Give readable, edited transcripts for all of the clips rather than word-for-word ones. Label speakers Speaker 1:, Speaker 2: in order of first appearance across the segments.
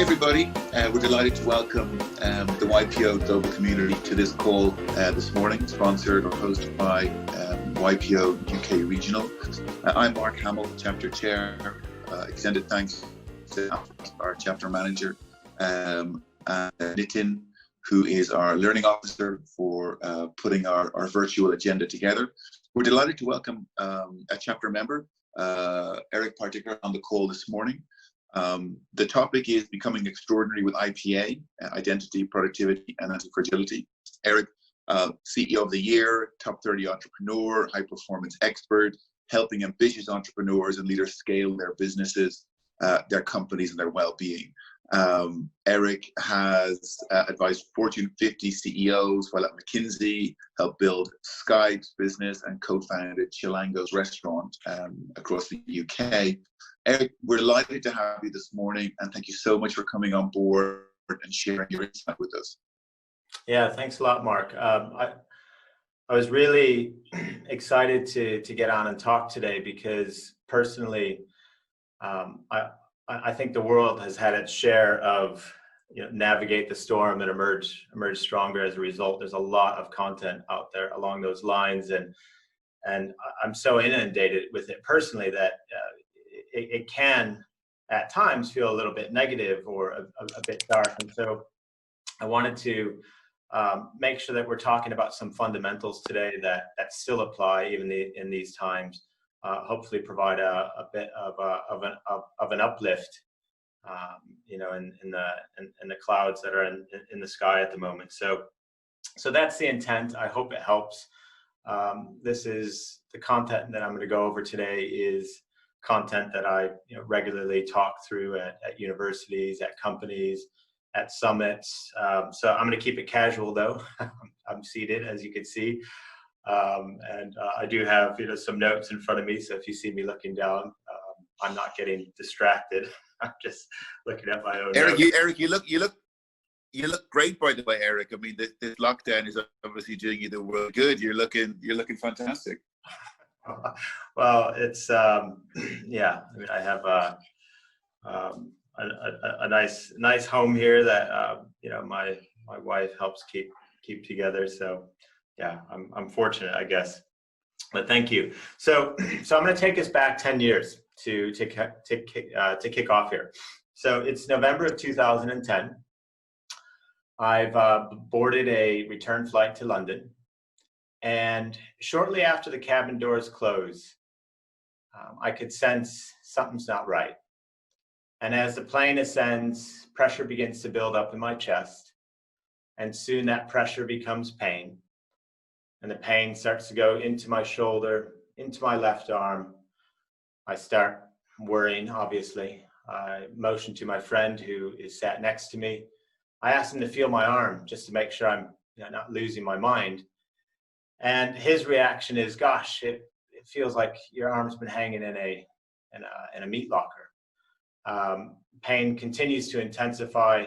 Speaker 1: everybody. We're delighted to welcome the YPO global community to this call this morning, sponsored or hosted by YPO UK Regional. I'm Mark Hamill, Chapter Chair. Extended thanks to our Chapter Manager, Nitin, who is our Learning Officer, for putting our virtual agenda together. We're delighted to welcome a Chapter member, Eric Particular, on the call this morning. The topic is Becoming Extraordinary with IPA, Identity, Productivity and Antifragility. Eric, CEO of the Year, top 30 entrepreneur, high performance expert, helping ambitious entrepreneurs and leaders scale their businesses, their companies and their well-being. Eric has advised Fortune 50 CEOs while at McKinsey, helped build Skype's business and co-founded Chilango's restaurant across the UK. Eric, we're delighted to have you this morning, and thank you so much for coming on board and sharing your insight with us.
Speaker 2: Yeah, thanks a lot, Mark. I was really excited to get on and talk today because personally, I think the world has had its share of navigate the storm and emerge stronger as a result. There's a lot of content out there along those lines, and I'm so inundated with it personally that it can at times feel a little bit negative or a bit dark. And so I wanted to make sure that we're talking about some fundamentals today that still apply even in these times. Hopefully provide a bit of an uplift, in the clouds that are in the sky at the moment. So that's the intent. I hope it helps. This is the content that I'm going to go over today is content that I regularly talk through at universities, at companies, at summits. So I'm going to keep it casual though. I'm seated, as you can see. And I do have some notes in front of me, so if you see me looking down, I'm not getting distracted. I'm just looking at my own
Speaker 1: Eric,
Speaker 2: notes.
Speaker 1: you look great, by the way, Eric. I mean, this lockdown is obviously doing you the world good. You're looking fantastic.
Speaker 2: Well, it's yeah. I mean, I have a nice home here that my wife helps keep together. So yeah, I'm fortunate, I guess. But thank you. So I'm going to take us back 10 years to kick off here. So it's November of 2010. I've boarded a return flight to London, and shortly after the cabin doors close, I could sense something's not right. And as the plane ascends, pressure begins to build up in my chest, and soon that pressure becomes pain. And the pain starts to go into my shoulder, into my left arm. I start worrying, obviously. I motion to my friend who is sat next to me. I ask him to feel my arm just to make sure I'm not losing my mind. And his reaction is, gosh, it feels like your arm's been hanging in a meat locker. Pain continues to intensify.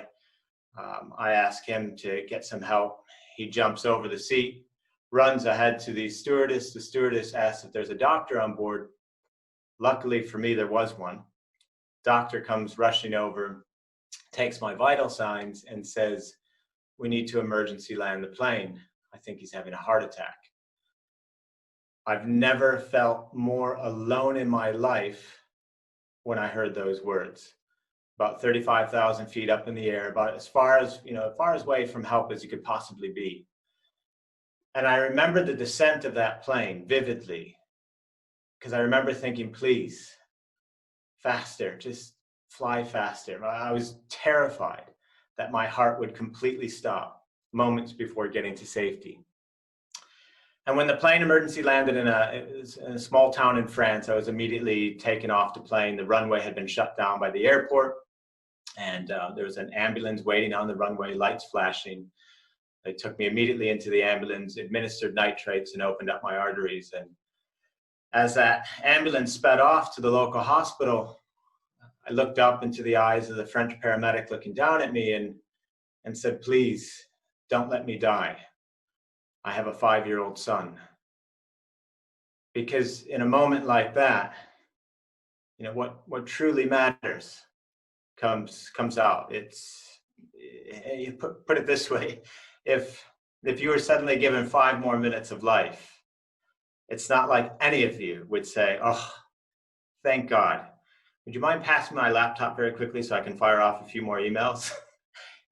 Speaker 2: I ask him to get some help. He jumps over the seat, runs ahead to the stewardess. The stewardess asks if there's a doctor on board. Luckily for me, there was one. Doctor comes rushing over, takes my vital signs and says, "We need to emergency land the plane. I think he's having a heart attack." I've never felt more alone in my life when I heard those words. About 35,000 feet up in the air, about as far away from help as you could possibly be. And I remember the descent of that plane vividly, because I remember thinking, please, faster, just fly faster. I was terrified that my heart would completely stop moments before getting to safety. And when the plane emergency landed in a small town in France, I was immediately taken off the plane. The runway had been shut down by the airport, and there was an ambulance waiting on the runway, lights flashing. They took me immediately into the ambulance, administered nitrates, and opened up my arteries. And as that ambulance sped off to the local hospital, I looked up into the eyes of the French paramedic looking down at me and said, "Please, don't let me die. I have a 5-year-old son." Because in a moment like that, what truly matters comes out. You put it this way: if you were suddenly given 5 more minutes of life, it's not like any of you would say, "Oh, thank God. Would you mind passing my laptop very quickly so I can fire off a few more emails?"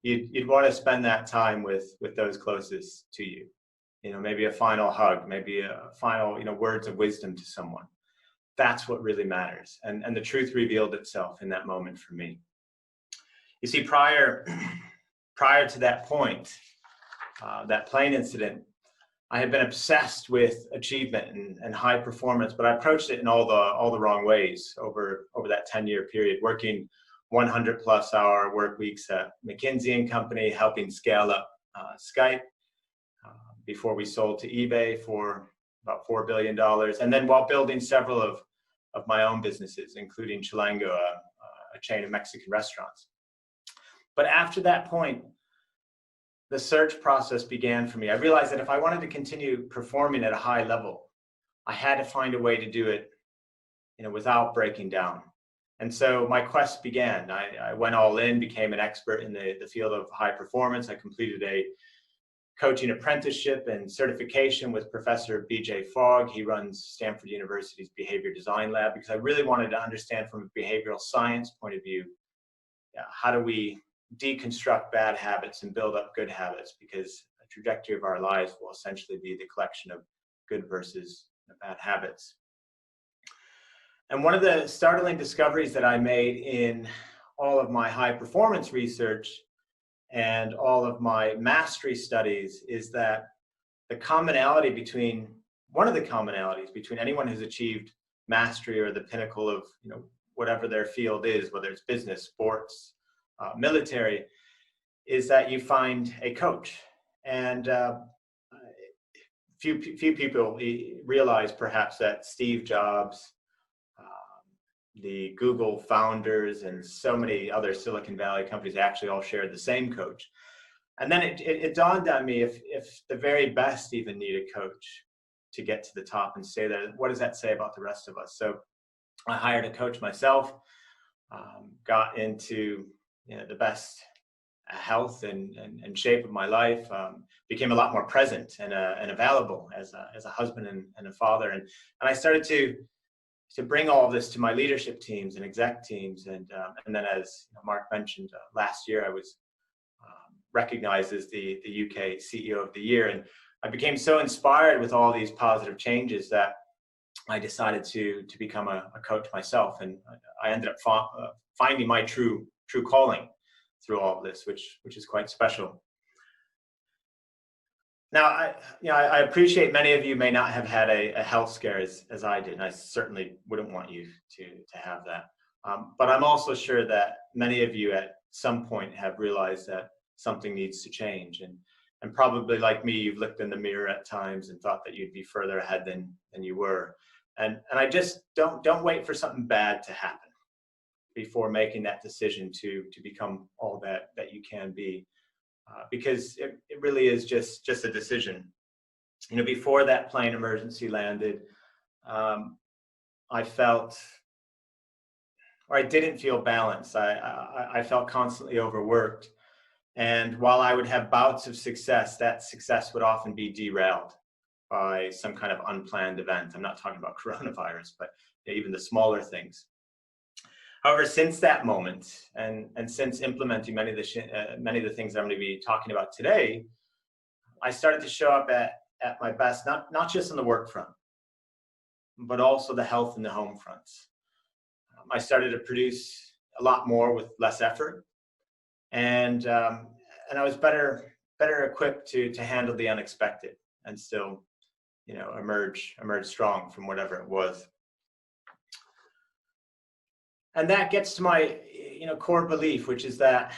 Speaker 2: You'd want to spend that time with those closest to you. Maybe a final hug, maybe a final, words of wisdom to someone. That's what really matters. And the truth revealed itself in that moment for me. You see, prior to that point, that plane incident, I had been obsessed with achievement and high performance, but I approached it in all the wrong ways over that 10-year period, working 100+ hour work weeks at McKinsey & Company, helping scale up Skype before we sold to eBay for about $4 billion. And then while building several of my own businesses, including Chilango, a chain of Mexican restaurants. But after that point, the search process began for me. I realized that if I wanted to continue performing at a high level, I had to find a way to do it, without breaking down. And so my quest began. I went all in, became an expert in the field of high performance. I completed a coaching apprenticeship and certification with Professor B.J. Fogg. He runs Stanford University's Behavior Design Lab, because I really wanted to understand from a behavioral science point of view, how do we deconstruct bad habits and build up good habits, because the trajectory of our lives will essentially be the collection of good versus bad habits. And one of the startling discoveries that I made in all of my high performance research and all of my mastery studies is that one of the commonalities between anyone who's achieved mastery or the pinnacle of whatever their field is, whether it's business, sports, military, is that you find a coach. And few people realize perhaps that Steve Jobs, the Google founders, and so many other Silicon Valley companies actually all shared the same coach. And then it dawned on me, if the very best even need a coach to get to the top and stay there, what does that say about the rest of us? So I hired a coach myself, got into the best health and shape of my life, became a lot more present and available as a husband and a father. And I started to bring all of this to my leadership teams and exec teams. And then, as Mark mentioned, last year I was recognized as the UK CEO of the Year. And I became so inspired with all these positive changes that I decided to become a coach myself. And I ended up finding my true calling through all of this, which is quite special. Now, I appreciate many of you may not have had a health scare as I did, and I certainly wouldn't want you to have that. But I'm also sure that many of you at some point have realized that something needs to change. And probably like me, you've looked in the mirror at times and thought that you'd be further ahead than you were. And I just don't wait for something bad to happen before making that decision to become all that you can be. Because it really is just a decision. Before that plane emergency landed, I didn't feel balanced. I felt constantly overworked. And while I would have bouts of success, that success would often be derailed by some kind of unplanned event. I'm not talking about coronavirus, but even the smaller things. However, since that moment, and since implementing many of the things I'm going to be talking about today, I started to show up at my best, not just on the work front, but also the health and the home fronts. I started to produce a lot more with less effort, and I was better equipped to handle the unexpected and still, emerge strong from whatever it was. And that gets to my, core belief, which is that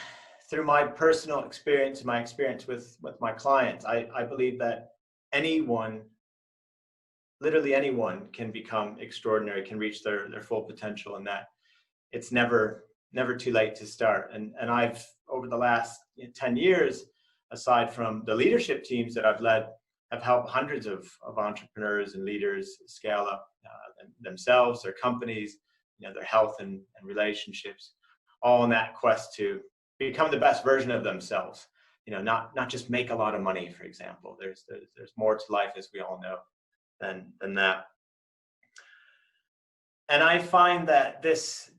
Speaker 2: through my personal experience, my experience with my clients, I believe that literally anyone can become extraordinary, can reach their full potential, and that it's never too late to start. And I've, over the last 10 years, aside from the leadership teams that I've led, have helped hundreds of entrepreneurs and leaders scale up themselves, their companies, their health and relationships, all in that quest to become the best version of themselves. Not just make a lot of money, for example. There's more to life, as we all know, than that. And I find that this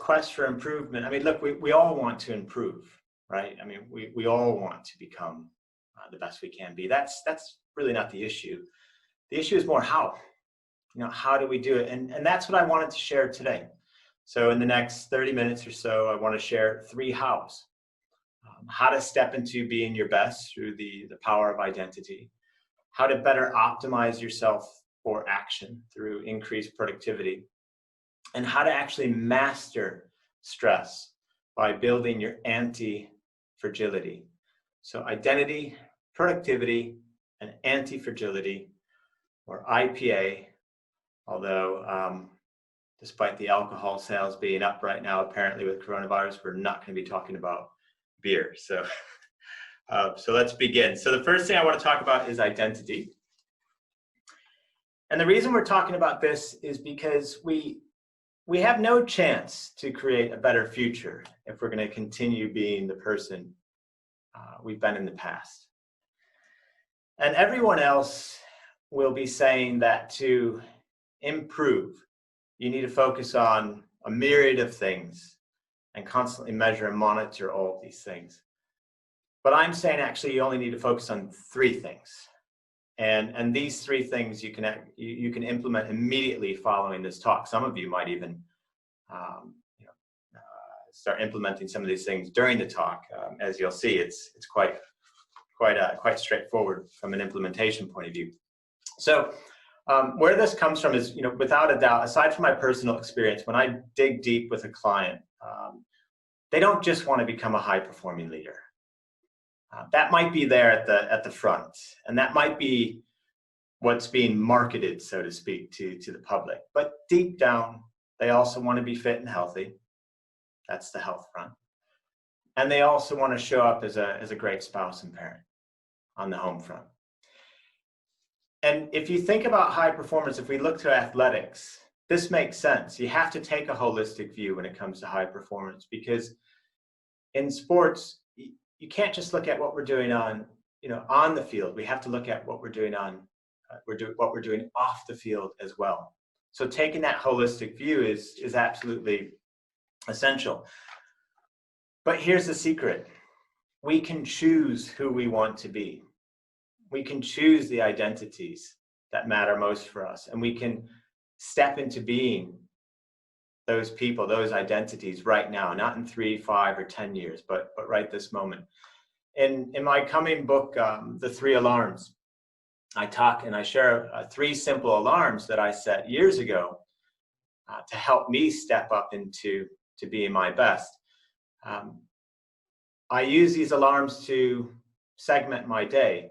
Speaker 2: quest for improvement, I mean, look, we all want to improve, right? I mean, we all want to become the best we can be. That's really not the issue. The issue is more how. How do we do it? And that's what I wanted to share today. So in the next 30 minutes or so, I want to share 3 hows. How to step into being your best through the power of identity. How to better optimize yourself for action through increased productivity. And how to actually master stress by building your anti-fragility. So identity, productivity, and anti-fragility, or IPA, although despite the alcohol sales being up right now, apparently with coronavirus, we're not going to be talking about beer. So let's begin. So the first thing I want to talk about is identity. And the reason we're talking about this is because we have no chance to create a better future if we're going to continue being the person we've been in the past. And everyone else will be saying that to improve, you need to focus on a myriad of things and constantly measure and monitor all of these things. But I'm saying actually you only need to focus on 3 things. And these 3 things you can implement immediately following this talk. Some of you might even start implementing some of these things during the talk. As you'll see, it's quite straightforward from an implementation point of view. So where this comes from is, without a doubt, aside from my personal experience, when I dig deep with a client, they don't just want to become a high-performing leader. That might be there at the front, and that might be what's being marketed, so to speak, to the public. But deep down, they also want to be fit and healthy. That's the health front. And they also want to show up as a great spouse and parent on the home front. And if you think about high performance, if we look to athletics, this makes sense. You have to take a holistic view when it comes to high performance, because in sports, you can't just look at what we're doing on the field. We have to look at what we're doing what we're doing off the field as well. So taking that holistic view is absolutely essential. But here's the secret. We can choose who we want to be. We can choose the identities that matter most for us, and we can step into being those people, those identities right now, not in 3, 5, or 10 years, but right this moment. In my coming book, The 3 Alarms, I talk and I share 3 simple alarms that I set years ago to help me step up into being my best. I use these alarms to segment my day,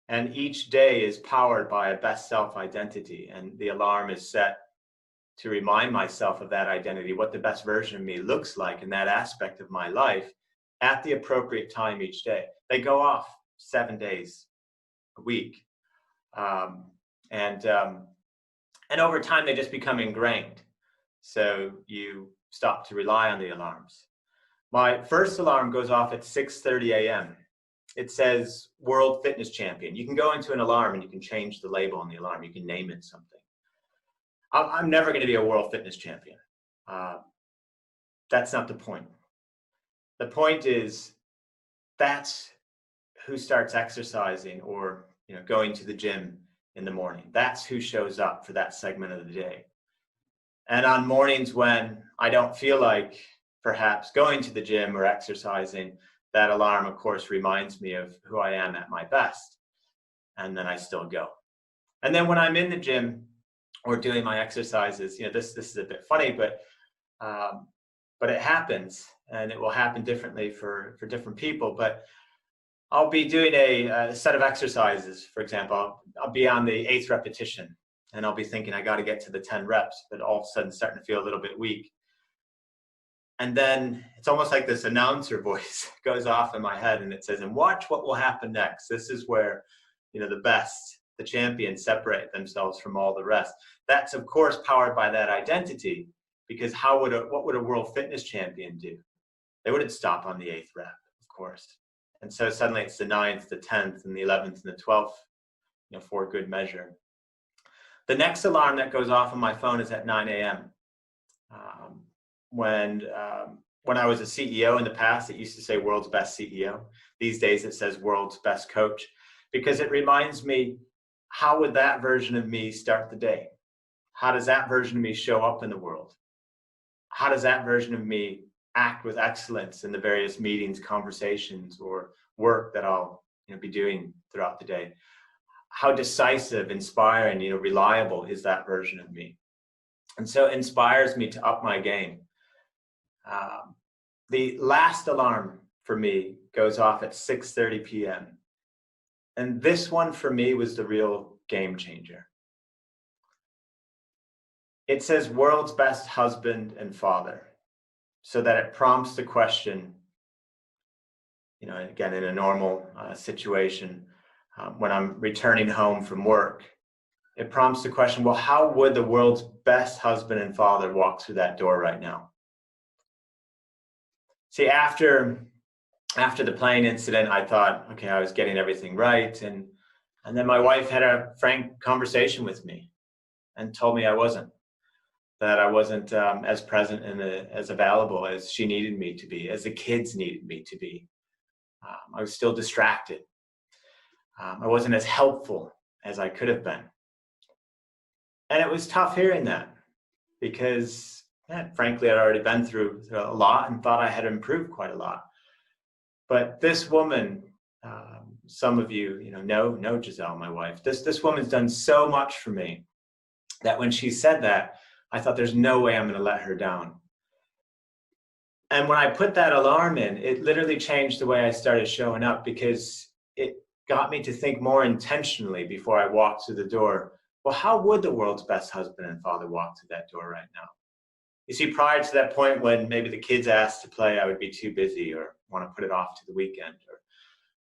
Speaker 2: and each day is powered by a best self identity, and the alarm is set to remind myself of that identity, what the best version of me looks like in that aspect of my life at the appropriate time each day. They go off 7 days a week. And over time, they just become ingrained. So you stop to rely on the alarms. My first alarm goes off at 6:30 a.m. It says World Fitness Champion. You can go into an alarm and you can change the label on the alarm. You can name it something. I'm never going to be a world fitness champion. That's not the point. The point is that's who starts exercising or going to the gym in the morning. That's who shows up for that segment of the day. And on mornings when I don't feel like perhaps going to the gym or exercising, that alarm, of course, reminds me of who I am at my best. And then I still go. And then when I'm in the gym or doing my exercises, this is a bit funny, but it happens, and it will happen differently for different people. But I'll be doing a set of exercises, for example. I'll be on the 8th repetition, and I'll be thinking I got to get to the 10 reps, but all of a sudden starting to feel a little bit weak. And then it's almost like this announcer voice goes off in my head, and it says, and watch what will happen next. This is where, the best, the champions separate themselves from all the rest. That's, of course, powered by that identity. because what would a world fitness champion do? They wouldn't stop on the 8th rep, of course. And so suddenly it's the 9th, the 10th, and the 11th, and the 12th, for good measure. The next alarm that goes off on my phone is at 9 a.m. When I was a CEO in the past, it used to say world's best CEO. These days it says world's best coach, because it reminds me, how would that version of me start the day? How does that version of me show up in the world? How does that version of me act with excellence in the various meetings, conversations, or work that I'll be doing throughout the day? How decisive, inspiring, reliable is that version of me? And so it inspires me to up my game. The last alarm for me goes off at 6:30 p.m. And this one for me was the real game changer. It says world's best husband and father, so that it prompts the question, again, in a normal situation, when I'm returning home from work, it prompts the question, well, how would the world's best husband and father walk through that door right now? See, after the plane incident, I thought, okay, I was getting everything right. And then my wife had a frank conversation with me and told me I wasn't as present and as available as she needed me to be, as the kids needed me to be. I was still distracted. I wasn't as helpful as I could have been. And it was tough hearing that, because frankly, I'd already been through a lot and thought I had improved quite a lot. But this woman, some of you, know Giselle, my wife. This woman's done so much for me that when she said that, I thought there's no way I'm going to let her down. And when I put that alarm in, it literally changed the way I started showing up, because it got me to think more intentionally before I walked through the door. Well, how would the world's best husband and father walk through that door right now? You see, prior to that point, when maybe the kids asked to play, I would be too busy or want to put it off to the weekend.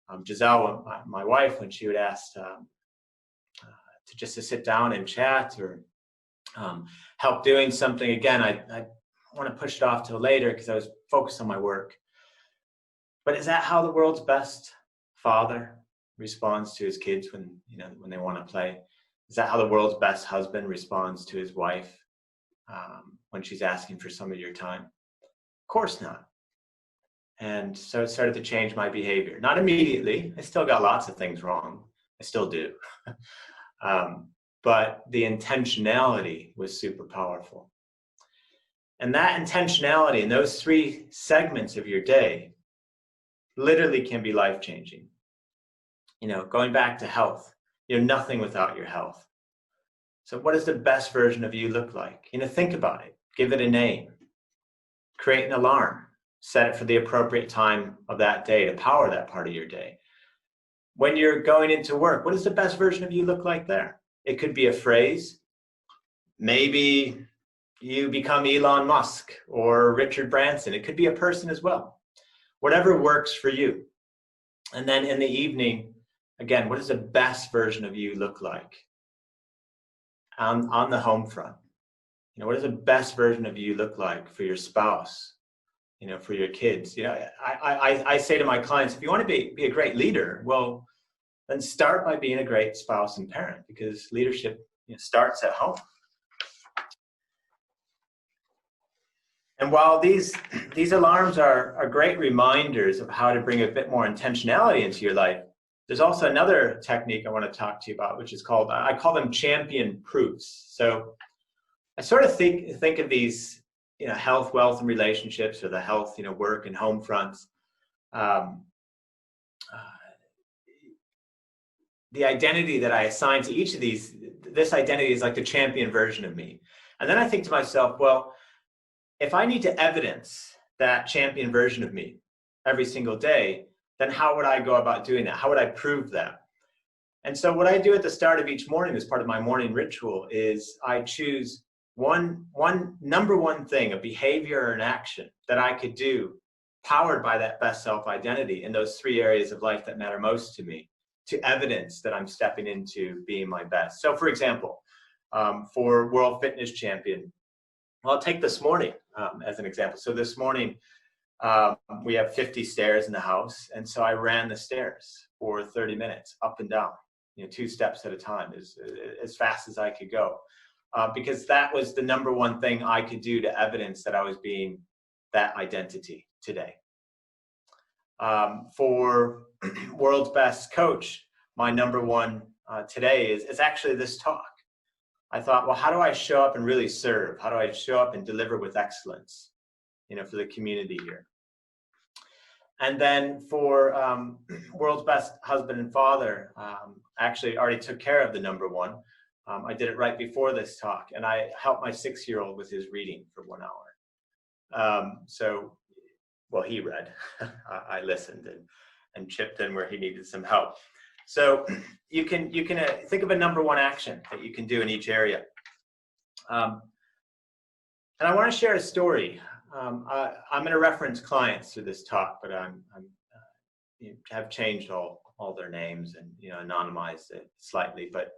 Speaker 2: Or Giselle, my wife, when she would ask to sit down and chat or help doing something, again, I want to push it off till later because I was focused on my work. But is that how the world's best father responds to his kids when they want to play? Is that how the world's best husband responds to his wife when she's asking for some of your time? Of course not. And so it started to change my behavior. Not immediately. I still got lots of things wrong. I still do. But the intentionality was super powerful. And that intentionality in those 3 segments of your day literally can be life-changing. Going back to health, you're nothing without your health. So what does the best version of you look like? Think about it. Give it a name. Create an alarm. Set it for the appropriate time of that day to power that part of your day. When you're going into work, what does the best version of you look like there? It could be a phrase. Maybe you become Elon Musk or Richard Branson. It could be a person as well. Whatever works for you. And then in the evening, again, what does the best version of you look like on the home front? What does the best version of you look like for your spouse, for your kids? I say to my clients, if you want to be a great leader, well, then start by being a great spouse and parent, because leadership starts at home. And while these alarms are great reminders of how to bring a bit more intentionality into your life, there's also another technique I want to talk to you about, which is called, I call them champion proofs. So I sort of think of these, health, wealth, and relationships, or the health, work and home fronts. The identity that I assign to each of these, this identity is like the champion version of me. And then I think to myself, well, if I need to evidence that champion version of me every single day, then how would I go about doing that? How would I prove that? And so what I do at the start of each morning as part of my morning ritual is I choose number one thing, a behavior or an action that I could do powered by that best self identity in those 3 areas of life that matter most to me, to evidence that I'm stepping into being my best. So for example, for World Fitness Champion, Well, I'll take this morning as an example. So this morning, we have 50 stairs in the house. And so I ran the stairs for 30 minutes up and down, 2 steps at a time, as fast as I could go. Because that was the number one thing I could do to evidence that I was being that identity today. For World's Best Coach, my number one today is actually this talk. I thought, well, how do I show up and really serve? How do I show up and deliver with excellence, for the community here? And then for World's Best Husband and Father, actually already took care of the number one. I did it right before this talk, and I helped my 6-year-old with his reading for 1 hour. Well, he read. I listened and chipped in where he needed some help. So you can think of a number one action that you can do in each area. And I want to share a story. I'm going to reference clients through this talk, but have changed all their names and anonymized it slightly. But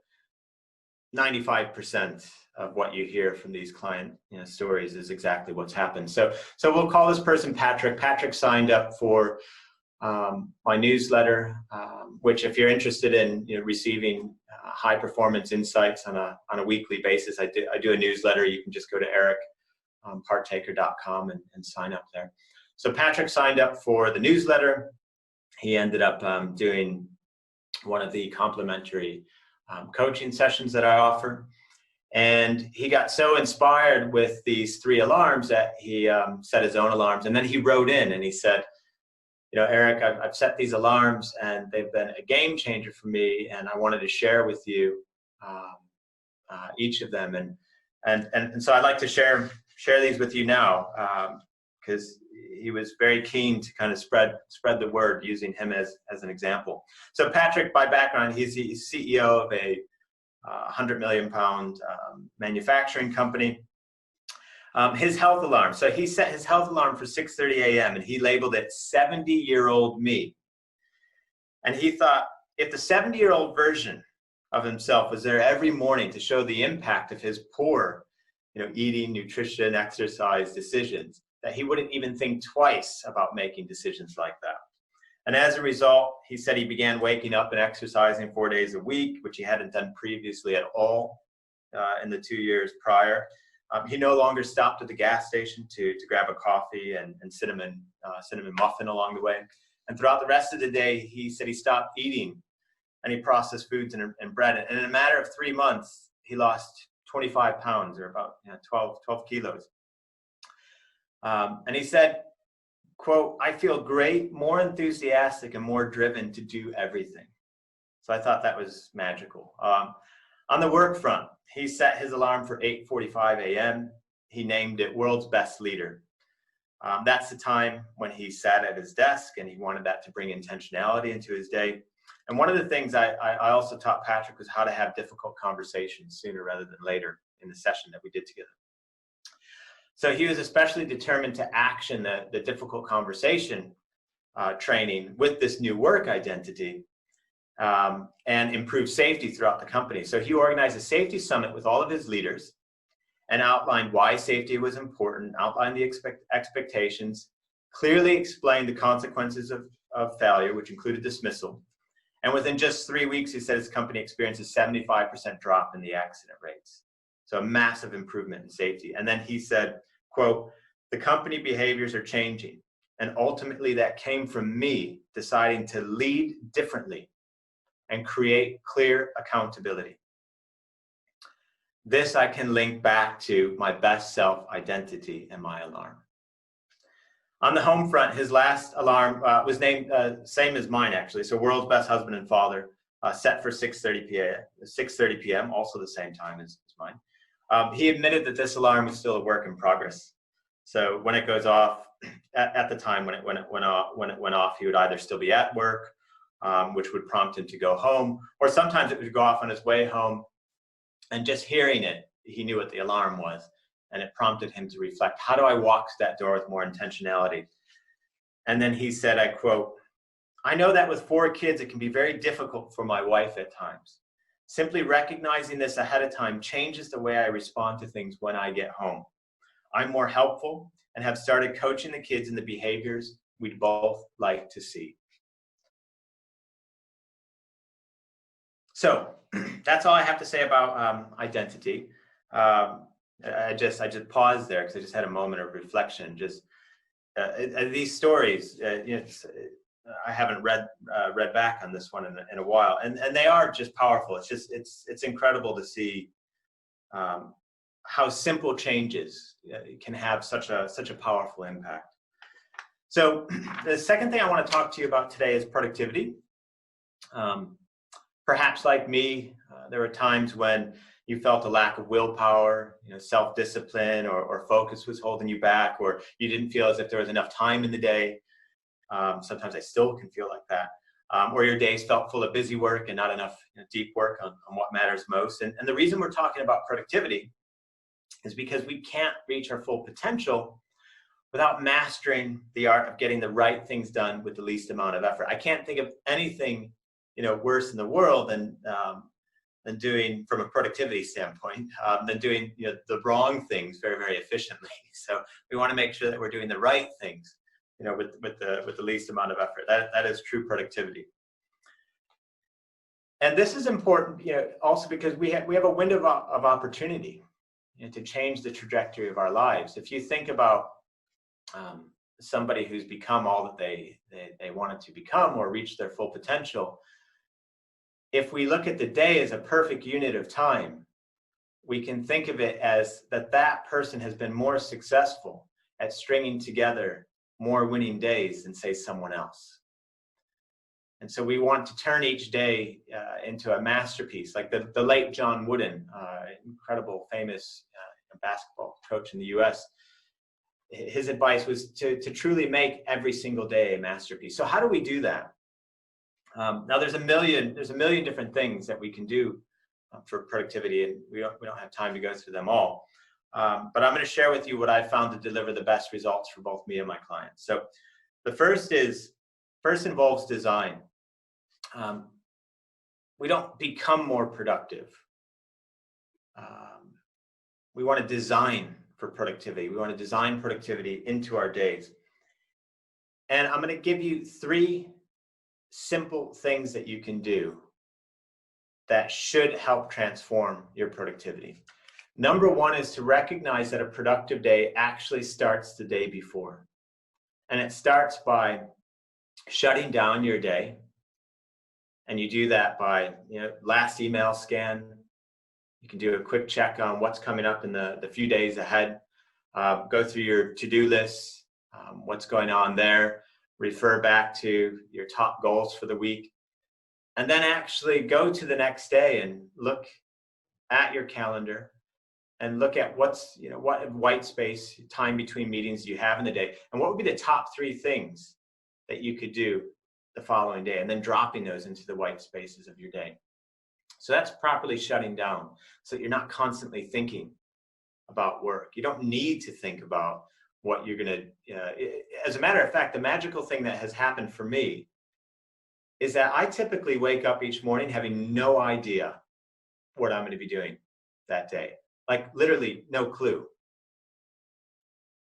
Speaker 2: 95% of what you hear from these client stories is exactly what's happened. So we'll call this person Patrick. Patrick signed up for my newsletter, which, if you're interested in receiving high performance insights on a weekly basis, I do a newsletter. You can just go to ericpartaker.com and sign up there. So Patrick signed up for the newsletter. He ended up doing one of the complimentary coaching sessions that I offer. And he got so inspired with these 3 alarms that he set his own alarms. And then he wrote in and he said, Eric, I've set these alarms and they've been a game changer for me. And I wanted to share with you each of them. And so I'd like to share these with you now, because he was very keen to kind of spread the word using him as an example. So Patrick, by background, he's the CEO of a 100 million pound manufacturing company. His health alarm. So he set his health alarm for 6:30 a.m. and he labeled it 70-year-old me. And he thought, if the 70-year-old version of himself was there every morning to show the impact of his poor, eating, nutrition, exercise decisions, that he wouldn't even think twice about making decisions like that. And as a result, he said he began waking up and exercising 4 days a week, which he hadn't done previously at all in the 2 years prior. He no longer stopped at the gas station to grab a coffee and cinnamon muffin along the way. And throughout the rest of the day, he said he stopped eating any processed foods and bread. And in a matter of 3 months, he lost 25 pounds, or about 12 kilos. And he said, quote, "I feel great, more enthusiastic, and more driven to do everything." So I thought that was magical. On the work front, he set his alarm for 8:45 a.m. He named it World's Best Leader. That's the time when he sat at his desk, and he wanted that to bring intentionality into his day. And one of the things I also taught Patrick was how to have difficult conversations sooner rather than later in the session that we did together. So he was especially determined to action the difficult conversation training with this new work identity and improve safety throughout the company. So he organized a safety summit with all of his leaders and outlined why safety was important, outlined the expectations, clearly explained the consequences of failure, which included dismissal. And within just 3 weeks, he said his company experienced a 75% drop in the accident rates. So a massive improvement in safety. And then he said, quote, "The company behaviors are changing. And ultimately that came from me deciding to lead differently and create clear accountability. This I can link back to my best self identity and my alarm." On the home front, his last alarm was named same as mine, actually. So World's Best Husband and Father, set for 6:30 p.m., also the same time as mine. He admitted that this alarm was still a work in progress. So when it goes off, at the time when it went off, he would either still be at work, which would prompt him to go home, or sometimes it would go off on his way home, and just hearing it, he knew what the alarm was, and it prompted him to reflect, how do I walk to that door with more intentionality? And then he said, I quote, "I know that with 4 kids, it can be very difficult for my wife at times. Simply recognizing this ahead of time changes the way I respond to things when I get home. I'm more helpful and have started coaching the kids in the behaviors we'd both like to see. So that's all I have to say about identity. I just paused there because I just had a moment of reflection. Just these stories, I haven't read back on this one in a while, and they are just powerful. It's incredible to see how simple changes can have such a powerful impact. So the second thing I want to talk to you about today is productivity. Perhaps like me, there were times when you felt a lack of willpower, self-discipline or focus was holding you back, or you didn't feel as if there was enough time in the day. Sometimes I still can feel like that. Or your days felt full of busy work and not enough deep work on what matters most. And the reason we're talking about productivity is because we can't reach our full potential without mastering the art of getting the right things done with the least amount of effort. I can't think of anything worse in the world than doing, from a productivity standpoint, than doing the wrong things very, very efficiently. So we want to make sure that we're doing the right things, with the least amount of effort. That is true productivity. And this is important, also because we have a window of opportunity to change the trajectory of our lives. If you think about somebody who's become all that they wanted to become or reach their full potential, if we look at the day as a perfect unit of time, we can think of it as that person has been more successful at stringing together more winning days than, say, someone else. And so we want to turn each day into a masterpiece, like the late John Wooden, incredible, famous basketball coach in the U.S. His advice was to truly make every single day a masterpiece. So how do we do that? Now there's a million different things that we can do for productivity, and we don't have time to go through them all. But I'm going to share with you what I found to deliver the best results for both me and my clients. So the first involves design. We don't become more productive. We want to design for productivity. We want to design productivity into our days. And I'm going to give you 3 simple things that you can do that should help transform your productivity. Number 1 is to recognize that a productive day actually starts the day before. And it starts by shutting down your day. And you do that by, last email scan. You can do a quick check on what's coming up in the few days ahead. Go through your to-do lists, what's going on there. Refer back to your top goals for the week. And then actually go to the next day and look at your calendar and look at what white space, time between meetings you have in the day, and what would be the top 3 things that you could do the following day, and then dropping those into the white spaces of your day. So that's properly shutting down, so that you're not constantly thinking about work. You don't need to think about what you're going to, as a matter of fact, the magical thing that has happened for me is that I typically wake up each morning having no idea what I'm going to be doing that day. Like literally no clue.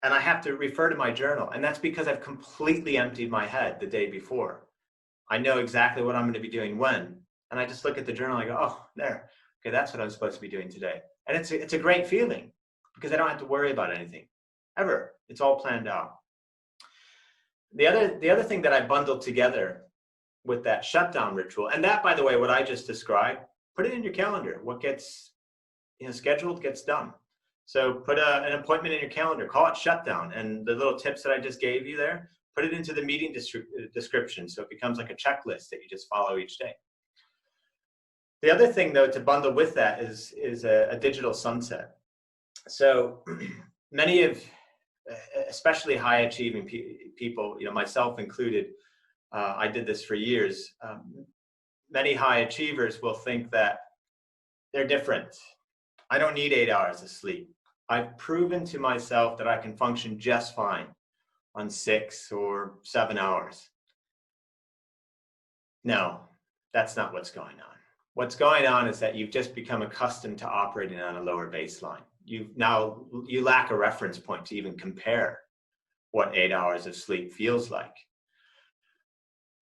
Speaker 2: And I have to refer to my journal. And that's because I've completely emptied my head the day before. I know exactly what I'm going to be doing when. And I just look at the journal and I go, oh, there. Okay, that's what I'm supposed to be doing today. And it's a great feeling because I don't have to worry about anything ever. It's all planned out. The other thing that I bundled together with that shutdown ritual, and that, by the way, what I just described, put it in your calendar. What gets scheduled gets done. So put an appointment in your calendar, call it shutdown. And the little tips that I just gave you there, put it into the meeting description. So it becomes like a checklist that you just follow each day. The other thing, though, to bundle with that is a digital sunset. So many of, especially high achieving people, myself included, I did this for years. Many high achievers will think that they're different. I don't need 8 hours of sleep. I've proven to myself that I can function just fine on 6 or 7 hours. No, that's not what's going on. What's going on is that you've just become accustomed to operating on a lower baseline. you lack a reference point to even compare what 8 hours of sleep feels like.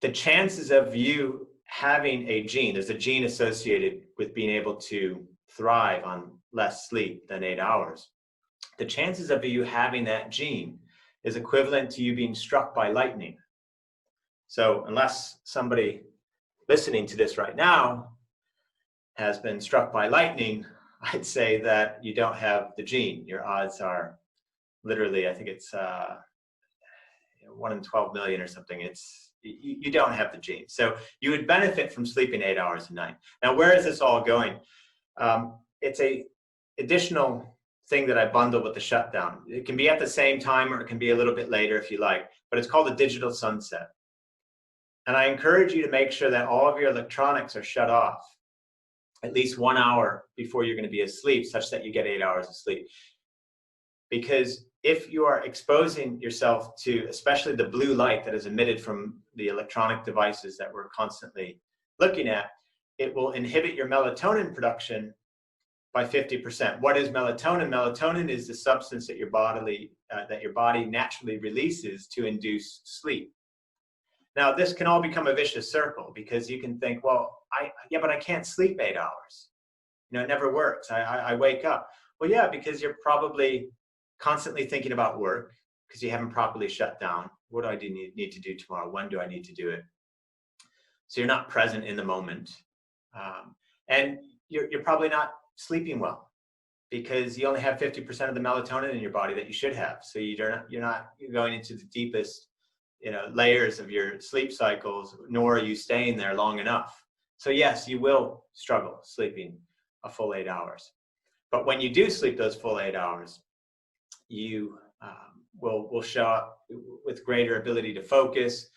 Speaker 2: The chances of you having a gene, there's a gene associated with being able to thrive on less sleep than 8 hours. The chances of you having that gene is equivalent to you being struck by lightning. So unless somebody listening to this right now has been struck by lightning, I'd say that you don't have the gene. Your odds are literally, I think it's 1 in 12 million or something. You don't have the gene. So you would benefit from sleeping 8 hours a night. Now, where is this all going? It's a additional thing that I bundle with the shutdown. It can be at the same time or it can be a little bit later if you like, but it's called a digital sunset. And I encourage you to make sure that all of your electronics are shut off at least 1 hour before you're going to be asleep, such that you get 8 hours of sleep. Because if you are exposing yourself to, especially the blue light that is emitted from the electronic devices that we're constantly looking at, it will inhibit your melatonin production by 50%. What is melatonin? Melatonin is the substance that your body naturally releases to induce sleep. Now, this can all become a vicious circle because you can think, well, but I can't sleep 8 hours. It never works. I wake up. Well, yeah, because you're probably constantly thinking about work because you haven't properly shut down. What do I need to do tomorrow? When do I need to do it? So you're not present in the moment. And you're probably not sleeping well because you only have 50% of the melatonin in your body that you should have. So you're not going into the deepest layers of your sleep cycles, nor are you staying there long enough. So yes, you will struggle sleeping a full 8 hours. But when you do sleep those full 8 hours, you will show up with greater ability to focus.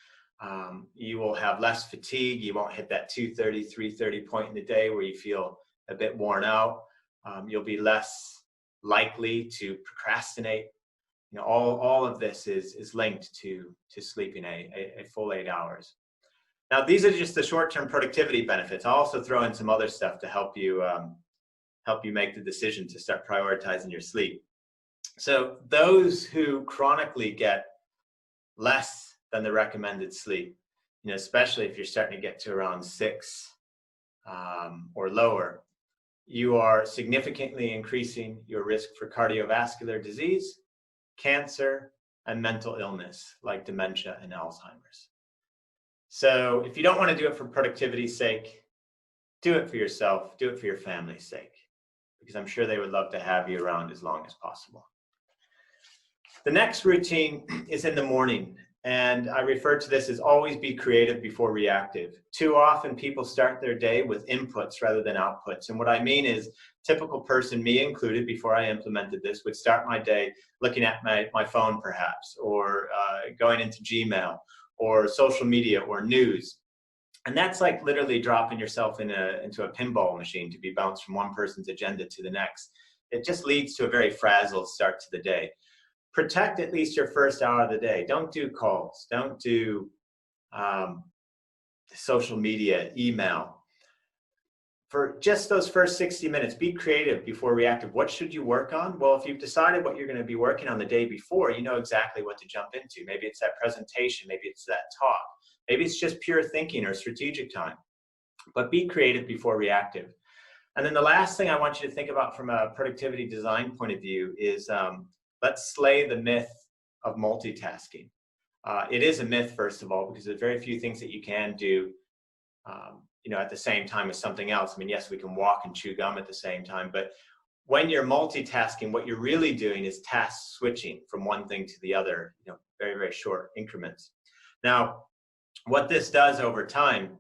Speaker 2: You will have less fatigue. You won't hit that 2:30, 3:30 point in the day where you feel a bit worn out. You'll be less likely to procrastinate. All of this is linked to sleeping a full 8 hours. Now, these are just the short-term productivity benefits. I'll also throw in some other stuff to help you make the decision to start prioritizing your sleep. So those who chronically get less than the recommended sleep, especially if you're starting to get to around 6 or lower, you are significantly increasing your risk for cardiovascular disease, cancer, and mental illness like dementia and Alzheimer's. So if you don't want to do it for productivity's sake, do it for yourself, do it for your family's sake, because I'm sure they would love to have you around as long as possible. The next routine is in the morning, and I refer to this as always be creative before reactive. Too often people start their day with inputs rather than outputs. And what I mean is, typical person, me included, before I implemented this, would start my day looking at my phone perhaps, or going into Gmail, or social media, or news. And that's like literally dropping yourself into a pinball machine to be bounced from one person's agenda to the next. It just leads to a very frazzled start to the day. Protect at least your first hour of the day. Don't do calls. Don't do social media, email. For just those first 60 minutes, be creative before reactive. What should you work on? Well, if you've decided what you're going to be working on the day before, you know exactly what to jump into. Maybe it's that presentation. Maybe it's that talk. Maybe it's just pure thinking or strategic time. But be creative before reactive. And then the last thing I want you to think about from a productivity design point of view is let's slay the myth of multitasking. It is a myth, first of all, because there's very few things that you can do at the same time as something else. I mean, yes, we can walk and chew gum at the same time, but when you're multitasking, what you're really doing is task switching from one thing to the other, very, very short increments. Now, what this does over time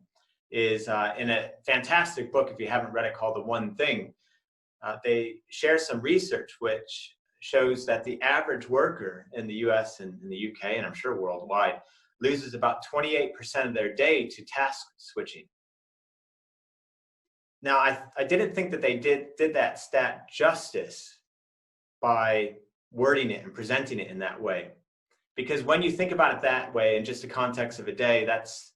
Speaker 2: is in a fantastic book, if you haven't read it, called The One Thing, they share some research which shows that the average worker in the US and in the UK, and I'm sure worldwide, loses about 28% of their day to task switching. Now, I didn't think that they did that stat justice by wording it and presenting it in that way. Because when you think about it that way, in just the context of a day, that's,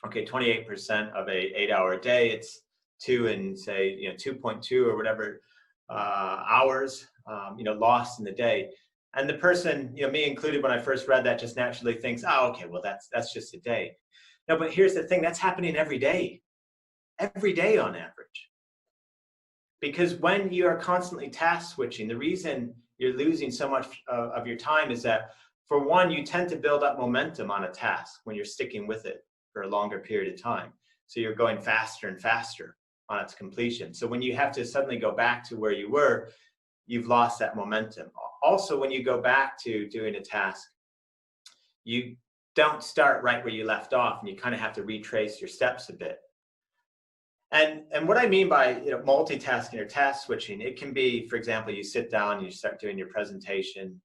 Speaker 2: okay, 28% of a 8-hour day, it's 2 and say, 2.2 or whatever hours lost in the day. And the person, me included, when I first read that, just naturally thinks, oh, okay, well, that's just a day. No, but here's the thing, that's happening every day on average. Because when you are constantly task switching, the reason you're losing so much of your time is that, for one, you tend to build up momentum on a task when you're sticking with it for a longer period of time. So you're going faster and faster on its completion. So when you have to suddenly go back to where you were, you've lost that momentum. Also, when you go back to doing a task, you don't start right where you left off, and you kind of have to retrace your steps a bit. And what I mean by multitasking or task switching, it can be, for example, you sit down and you start doing your presentation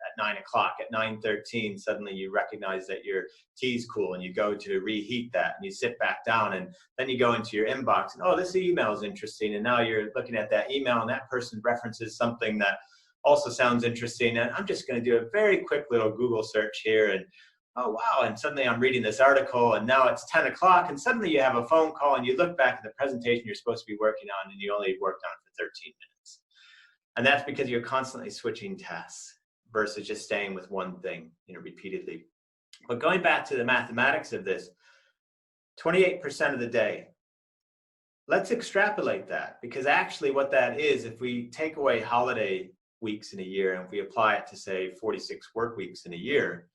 Speaker 2: at 9 o'clock. At 9:13, suddenly you recognize that your tea's cool, and you go to reheat that, and you sit back down, and then you go into your inbox, and oh, this email is interesting, and now you're looking at that email, and that person references something that also sounds interesting, and I'm just going to do a very quick little Google search here, and oh wow, and suddenly I'm reading this article, and now it's 10 o'clock, and suddenly you have a phone call, and you look back at the presentation you're supposed to be working on, and you only worked on it for 13 minutes. And that's because you're constantly switching tasks versus just staying with one thing, repeatedly. But going back to the mathematics of this, 28% of the day, let's extrapolate that, because actually what that is, if we take away holiday weeks in a year, and if we apply it to, say, 46 work weeks in a year,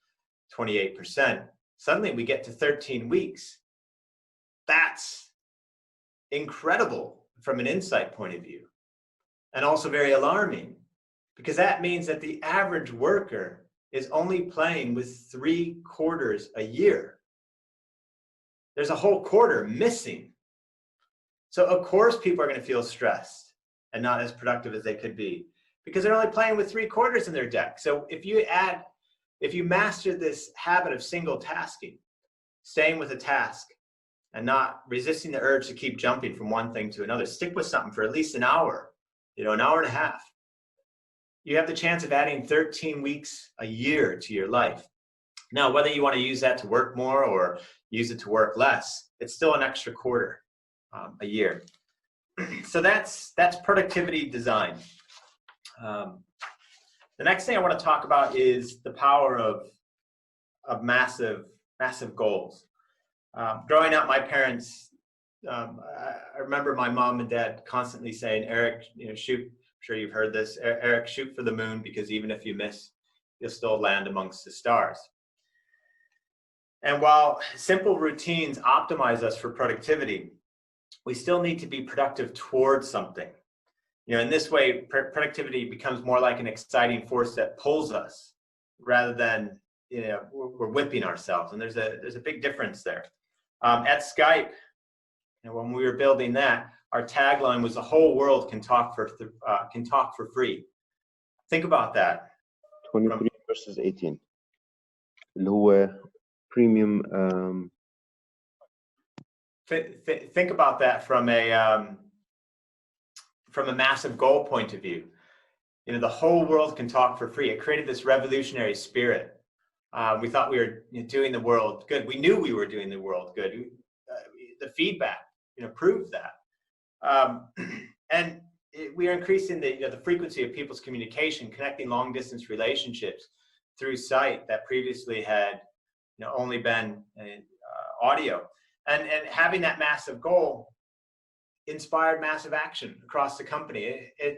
Speaker 2: 28%, suddenly we get to 13 weeks. That's incredible from an insight point of view, and also very alarming, because that means that the average worker is only playing with 3 quarters a year. There's a whole quarter missing. So of course people are going to feel stressed and not as productive as they could be, because they're only playing with 3 quarters in their deck. So if you master this habit of single tasking, staying with a task and not resisting the urge to keep jumping from one thing to another, stick with something for at least an hour, an hour and a half, you have the chance of adding 13 weeks a year to your life. Now, whether you want to use that to work more or use it to work less, it's still an extra quarter a year. So that's productivity design. The next thing I want to talk about is the power of massive goals. Growing up, my parents, I remember my mom and dad constantly saying, Eric, shoot. I'm sure you've heard this, Eric, shoot for the moon, because even if you miss, you'll still land amongst the stars. And while simple routines optimize us for productivity, we still need to be productive towards something. In this way, productivity becomes more like an exciting force that pulls us, rather than we're whipping ourselves. And there's a big difference there. At Skype, when we were building that, our tagline was, the whole world can talk for free. Think about that.
Speaker 3: 23 versus 18. اللي هو premium.
Speaker 2: Think about that from a massive goal point of view. The whole world can talk for free. It created this revolutionary spirit. We thought we were doing the world good. We knew we were doing the world good. The feedback, proved that. And we are increasing the frequency of people's communication, connecting long distance relationships through sight that previously had only been audio. And having that massive goal inspired massive action across the company. And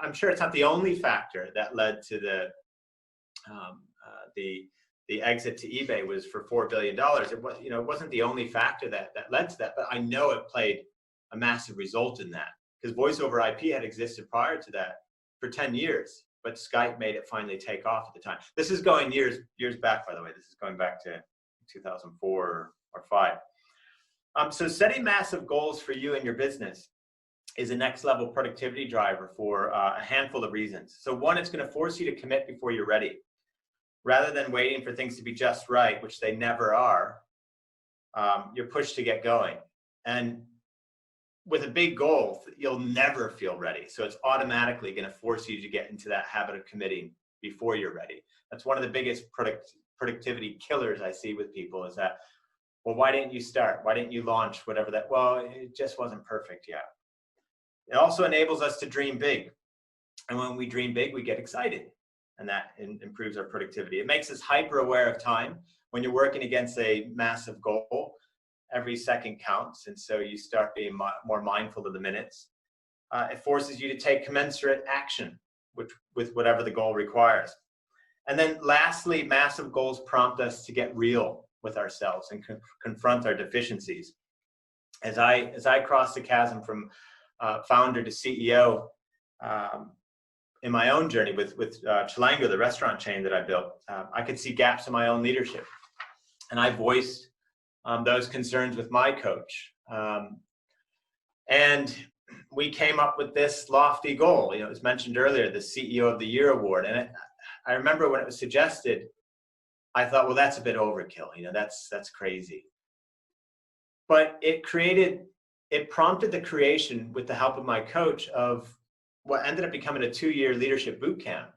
Speaker 2: I'm sure it's not the only factor that led to the exit to eBay was for $4 billion. It wasn't the only factor that led to that, but I know it played a massive result in that, because voice over IP had existed prior to that for 10 years, but Skype made it finally take off at the time. This is going years back, by the way. This is going back to 2004 or 5. So setting massive goals for you and your business is a next level productivity driver for a handful of reasons. So one, it's going to force you to commit before you're ready. Rather than waiting for things to be just right, which they never are, you're pushed to get going. And with a big goal, you'll never feel ready. So it's automatically going to force you to get into that habit of committing before you're ready. That's one of the biggest productivity killers I see with people, is that, well, why didn't you start? Why didn't you launch whatever that? Well, it just wasn't perfect yet. It also enables us to dream big. And when we dream big, we get excited, and that improves our productivity. It makes us hyper aware of time. When you're working against a massive goal, every second counts, and so you start being more mindful of the minutes. It forces you to take commensurate action with whatever the goal requires. And then lastly, massive goals prompt us to get real with ourselves and confront our deficiencies. As I crossed the chasm from founder to CEO in my own journey with Chilango, the restaurant chain that I built, I could see gaps in my own leadership. And I voiced those concerns with my coach. And we came up with this lofty goal. It was mentioned earlier, the CEO of the Year award. And I remember when it was suggested, I thought, well, that's a bit overkill. That's crazy. But it prompted the creation, with the help of my coach, of what ended up becoming a 2-year leadership boot camp.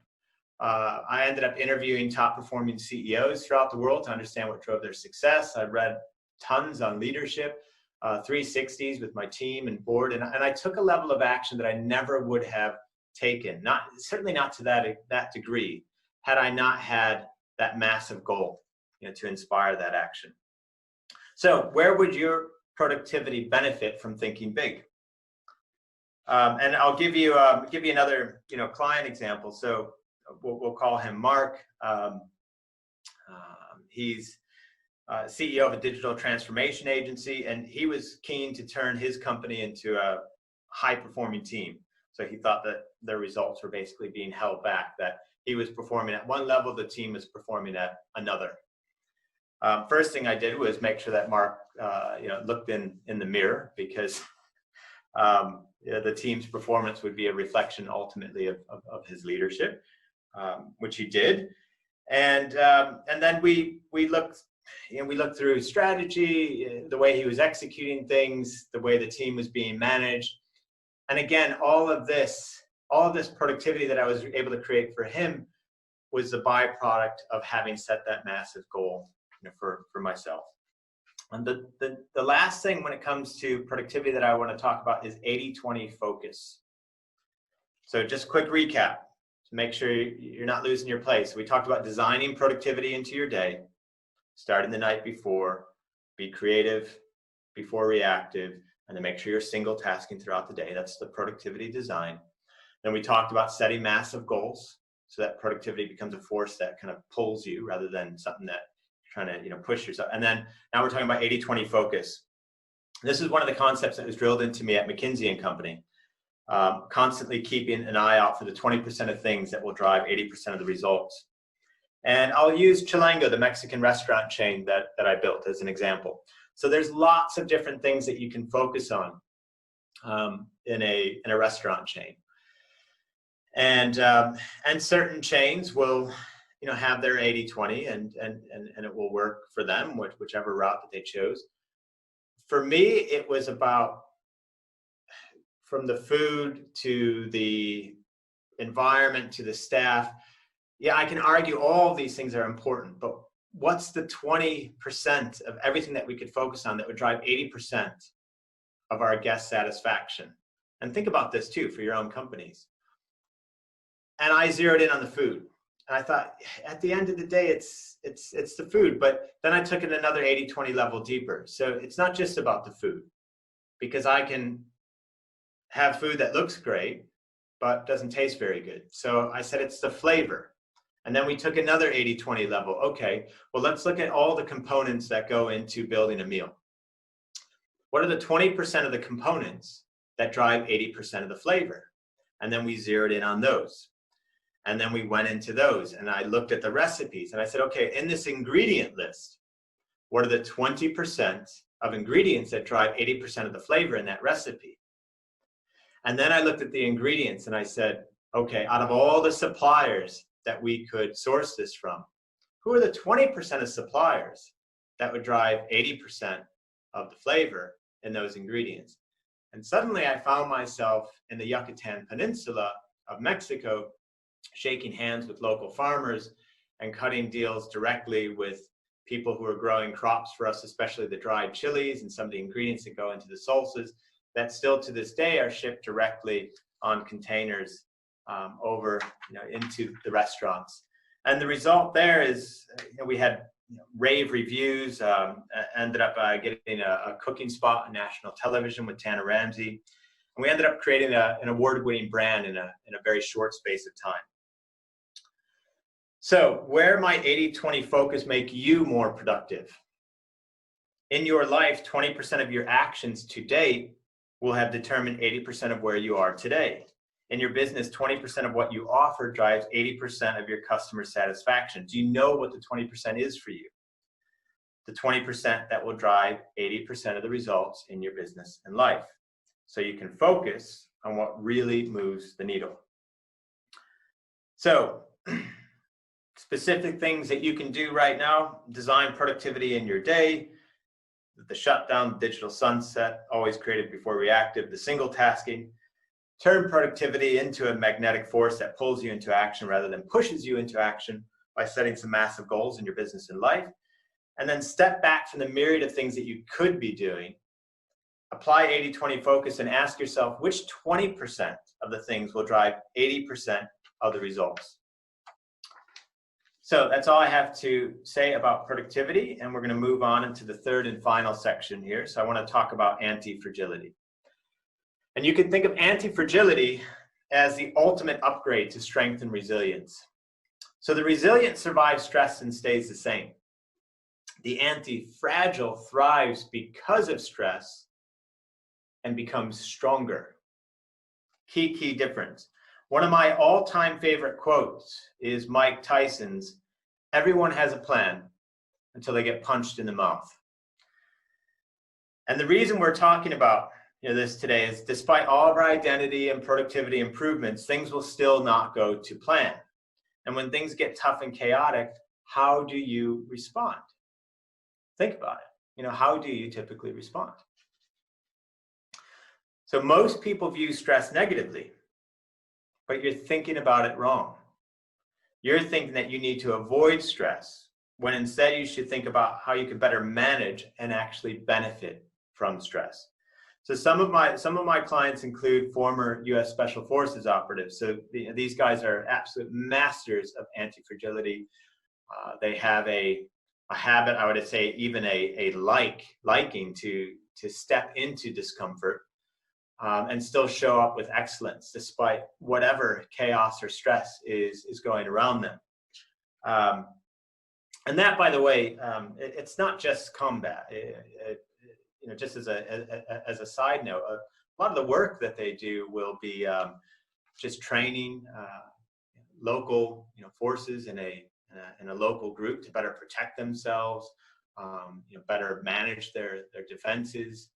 Speaker 2: I ended up interviewing top performing CEOs throughout the world to understand what drove their success. I read tons on leadership, 360s with my team and board, and I took a level of action that I never would have taken, certainly not to that degree, had I not had that massive goal, to inspire that action. So where would your productivity benefit from thinking big? And I'll give you another client example. So we'll call him Mark. He's CEO of a digital transformation agency, and he was keen to turn his company into a high-performing team. So he thought that the results were basically being held back, that he was performing at one level, the team was performing at another. First thing I did was make sure that Mark looked in the mirror, because the team's performance would be a reflection ultimately of his leadership, which he did. And then we looked through strategy, the way he was executing things, the way the team was being managed. And again, all of this productivity that I was able to create for him was the byproduct of having set that massive goal for myself. And the last thing when it comes to productivity that I want to talk about is 80-20 focus. So just quick recap to make sure you're not losing your place. We talked about designing productivity into your day, starting the night before, be creative before reactive, and then make sure you're single tasking throughout the day. That's the productivity design. Then we talked about setting massive goals, so that productivity becomes a force that kind of pulls you rather than something that you're trying to push yourself. And then now we're talking about 80-20 focus. This is one of the concepts that was drilled into me at McKinsey & Company. Constantly keeping an eye out for the 20% of things that will drive 80% of the results. And I'll use Chilango, the Mexican restaurant chain that I built, as an example. So there's lots of different things that you can focus on in a restaurant chain. And certain chains will have their 80-20 and it will work for them, whichever route that they chose. For me, it was about, from the food to the environment to the staff. Yeah, I can argue all of these things are important, but what's the 20% of everything that we could focus on that would drive 80% of our guest satisfaction? And think about this too for your own companies. And I zeroed in on the food. And I thought, at the end of the day, it's the food. But then I took it another 80-20 level deeper. So it's not just about the food, because I can have food that looks great, but doesn't taste very good. So I said it's the flavor. And then we took another 80-20 level. Okay, well, let's look at all the components that go into building a meal. What are the 20% of the components that drive 80% of the flavor? And then we zeroed in on those. And then we went into those, and I looked at the recipes, and I said, okay, in this ingredient list, what are the 20% of ingredients that drive 80% of the flavor in that recipe? And then I looked at the ingredients, and I said, okay, out of all the suppliers that we could source this from, who are the 20% of suppliers that would drive 80% of the flavor in those ingredients? And suddenly I found myself in the Yucatan Peninsula of Mexico, shaking hands with local farmers and cutting deals directly with people who are growing crops for us, especially the dried chilies and some of the ingredients that go into the salsas that still to this day are shipped directly on containers over into the restaurants. And the result there is we had rave reviews, ended up getting a cooking spot on national television with Tana Ramsey. And we ended up creating an award-winning brand in a very short space of time. So where might 80-20 focus make you more productive? In your life, 20% of your actions to date will have determined 80% of where you are today. In your business, 20% of what you offer drives 80% of your customer satisfaction. Do you know what the 20% is for you? The 20% that will drive 80% of the results in your business and life. So you can focus on what really moves the needle. So specific things that you can do right now: design productivity in your day, the shutdown, the digital sunset, always creative before reactive, the single tasking. Turn productivity into a magnetic force that pulls you into action rather than pushes you into action by setting some massive goals in your business and life. And then step back from the myriad of things that you could be doing. Apply 80-20 focus and ask yourself which 20% of the things will drive 80% of the results. So that's all I have to say about productivity, and we're going to move on into the third and final section here. So I want to talk about anti-fragility. And you can think of anti-fragility as the ultimate upgrade to strength and resilience. So the resilient survives stress and stays the same. The anti-fragile thrives because of stress and becomes stronger. Key difference. One of my all-time favorite quotes is Mike Tyson's, "Everyone has a plan until they get punched in the mouth." And the reason we're talking about this today is despite all of our identity and productivity improvements, things will still not go to plan. And when things get tough and chaotic, how do you respond? Think about it. How do you typically respond? So most people view stress negatively, but you're thinking about it wrong. You're thinking that you need to avoid stress, when instead you should think about how you can better manage and actually benefit from stress. So some of my clients include former U.S. Special Forces operatives. So these guys are absolute masters of anti-fragility. They have a habit, I would say, even a liking to step into discomfort and still show up with excellence despite whatever chaos or stress is going around them. And that, by the way, it's not just combat. Just as a side note, a lot of the work that they do will be just training local forces in a local group to better protect themselves, better manage their defenses,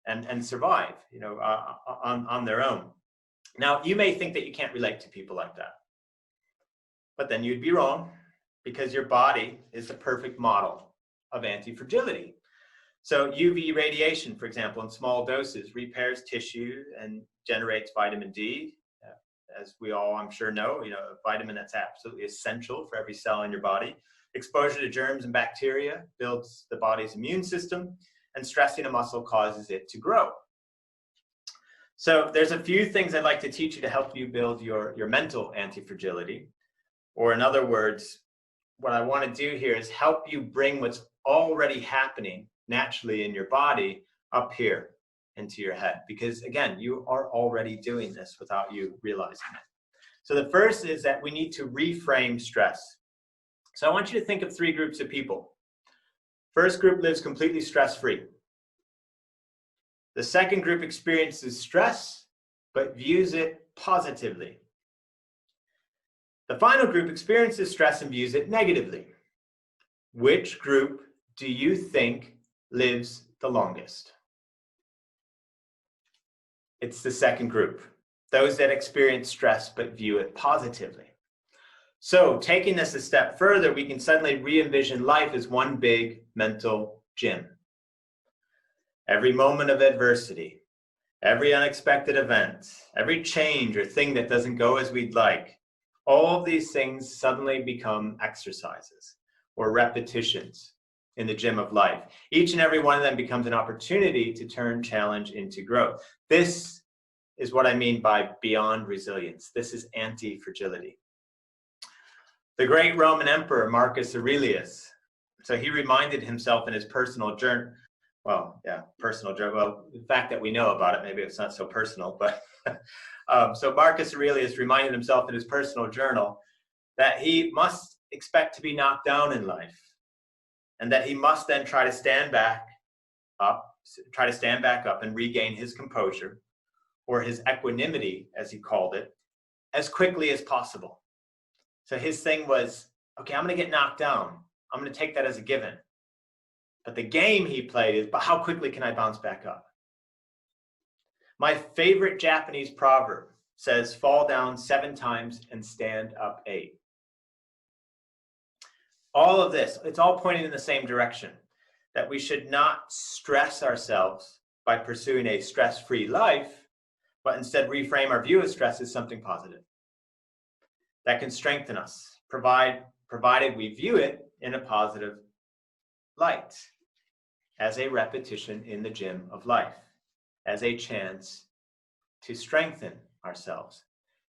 Speaker 2: and survive on their own. Now, you may think that you can't relate to people like that, but then you'd be wrong, because your body is the perfect model of anti-fragility. So UV radiation, for example, in small doses repairs tissue and generates vitamin D. As we all, I'm sure, know, a vitamin that's absolutely essential for every cell in your body. Exposure to germs and bacteria builds the body's immune system, and stressing a muscle causes it to grow. So there's a few things I'd like to teach you to help you build your mental anti-fragility. Or in other words, what I want to do here is help you bring what's already happening naturally in your body up here into your head. Because again, you are already doing this without you realizing it. So the first is that we need to reframe stress. So I want you to think of three groups of people. First group lives completely stress-free. The second group experiences stress, but views it positively. The final group experiences stress and views it negatively. Which group do you think lives the longest? It's the second group, those that experience stress but view it positively. So taking this a step further, we can suddenly re-envision life as one big mental gym. Every moment of adversity, every unexpected event, every change or thing that doesn't go as we'd like, all of these things suddenly become exercises or repetitions in the gym of life. Each and every one of them becomes an opportunity to turn challenge into growth. This is what I mean by beyond resilience. This is anti-fragility. The great Roman emperor, Marcus Aurelius, so he reminded himself in his personal journal, personal journal, well, the fact that we know about it, maybe it's not so personal, but so Marcus Aurelius reminded himself in his personal journal that he must expect to be knocked down in life, and that he must then try to stand back up and regain his composure, or his equanimity, as he called it, as quickly as possible. So his thing was, okay, I'm going to get knocked down. I'm going to take that as a given. But the game he played is, but how quickly can I bounce back up? My favorite Japanese proverb says, fall down 7 times and stand up 8. All of this, it's all pointing in the same direction, that we should not stress ourselves by pursuing a stress-free life, but instead reframe our view of stress as something positive that can strengthen us, provided we view it in a positive light, as a repetition in the gym of life, as a chance to strengthen ourselves.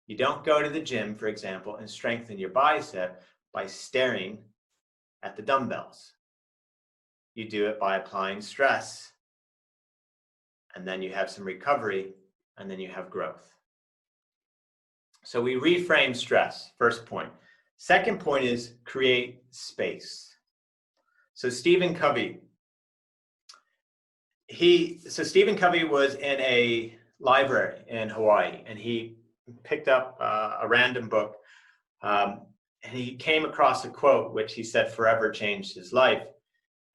Speaker 2: You don't go to the gym, for example, and strengthen your bicep by staring at the dumbbells. You do it by applying stress, and then you have some recovery, and then you have growth. So we reframe stress, first point. Second point is create space. So Stephen Covey was in a library in Hawaii, and he picked up a random book, and he came across a quote which he said forever changed his life.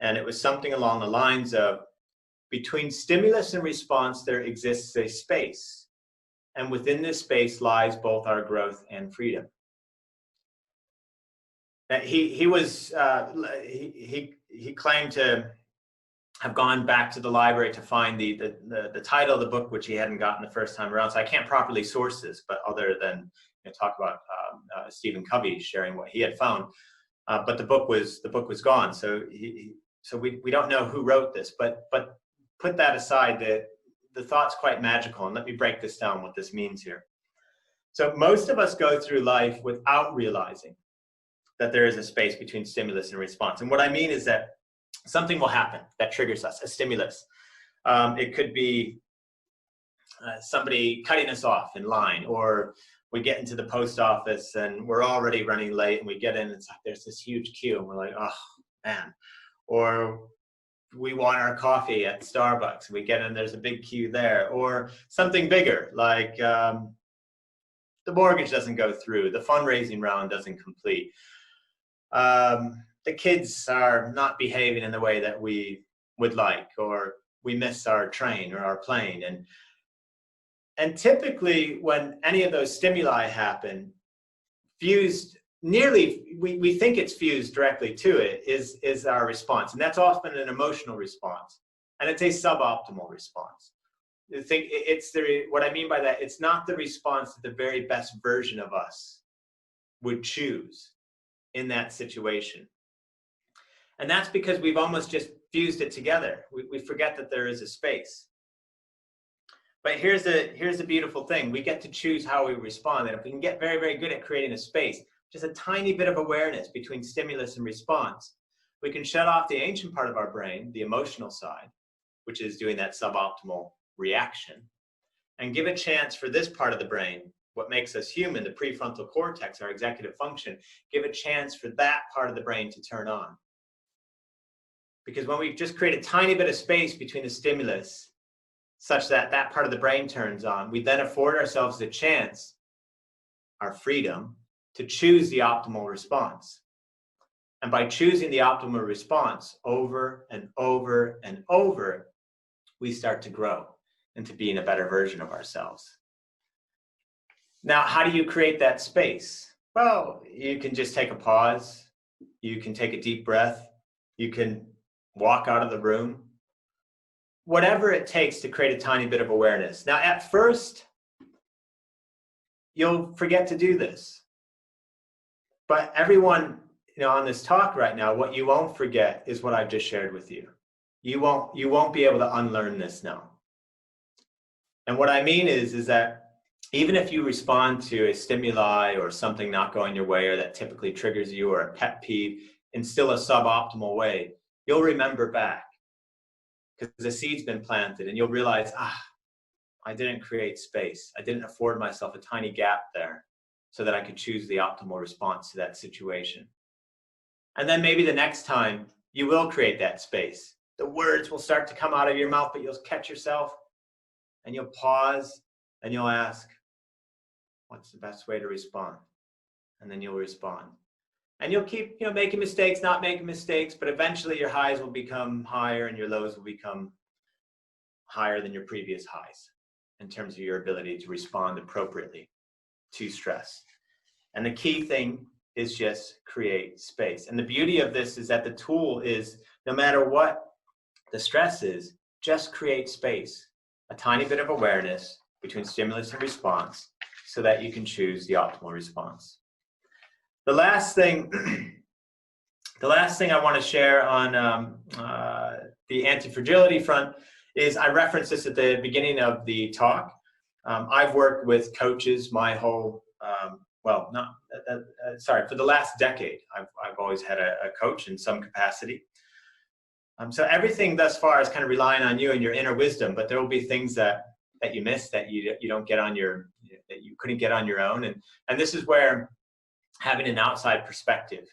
Speaker 2: And it was something along the lines of, between stimulus and response, there exists a space. And within this space lies both our growth and freedom. Now, he claimed to have gone back to the library to find the title of the book, which he hadn't gotten the first time around. So I can't properly source this, but other than talk about Stephen Covey sharing what he had found. But the book was gone. So we don't know who wrote this, but put that aside, the thought's quite magical. And let me break this down, what this means here. So most of us go through life without realizing that there is a space between stimulus and response. And what I mean is that something will happen that triggers us, a stimulus. It could be somebody cutting us off in line, or we get into the post office and we're already running late, and we get in and it's like there's this huge queue and we're like, oh man. Or we want our coffee at Starbucks, we get in, there's a big queue there. Or something bigger, like the mortgage doesn't go through, the fundraising round doesn't complete, the kids are not behaving in the way that we would like, or we miss our train or our plane. And typically when any of those stimuli happen, we think it's fused directly to it is our response. And that's often an emotional response. And it's a suboptimal response. What I mean by that, it's not the response that the very best version of us would choose in that situation. And that's because we've almost just fused it together. We forget that there is a space. But here's the beautiful thing. We get to choose how we respond. And if we can get very, very good at creating a space, just a tiny bit of awareness between stimulus and response, we can shut off the ancient part of our brain, the emotional side, which is doing that suboptimal reaction, and give a chance for this part of the brain, what makes us human, the prefrontal cortex, our executive function, give a chance for that part of the brain to turn on. Because when we just create a tiny bit of space between the stimulus, such that that part of the brain turns on, we then afford ourselves the chance, our freedom, to choose the optimal response. And by choosing the optimal response over and over and over, we start to grow into being a better version of ourselves. Now, how do you create that space? Well, you can just take a pause. You can take a deep breath. You can walk out of the room. Whatever it takes to create a tiny bit of awareness. Now, at first, you'll forget to do this. But everyone, on this talk right now, what you won't forget is what I've just shared with you. You won't be able to unlearn this now. And what I mean is that even if you respond to a stimuli or something not going your way or that typically triggers you, or a pet peeve in still a suboptimal way, you'll remember back because the seed's been planted, and you'll realize, I didn't create space. I didn't afford myself a tiny gap there so that I could choose the optimal response to that situation. And then maybe the next time you will create that space. The words will start to come out of your mouth, but you'll catch yourself and you'll pause and you'll ask, what's the best way to respond? And then you'll respond. And you'll keep, making mistakes, not making mistakes, but eventually your highs will become higher and your lows will become higher than your previous highs in terms of your ability to respond appropriately to stress. And the key thing is just create space. And the beauty of this is that the tool is, no matter what the stress is, just create space, a tiny bit of awareness between stimulus and response so that you can choose the optimal response. The last thing I want to share on the anti-fragility front is, I referenced this at the beginning of the talk. I've worked with coaches my whole, for the last decade. I've always had a coach in some capacity. So everything thus far is kind of relying on you and your inner wisdom, but there will be things that you miss, that you don't get on that you couldn't get on your own. And this is where having an outside perspective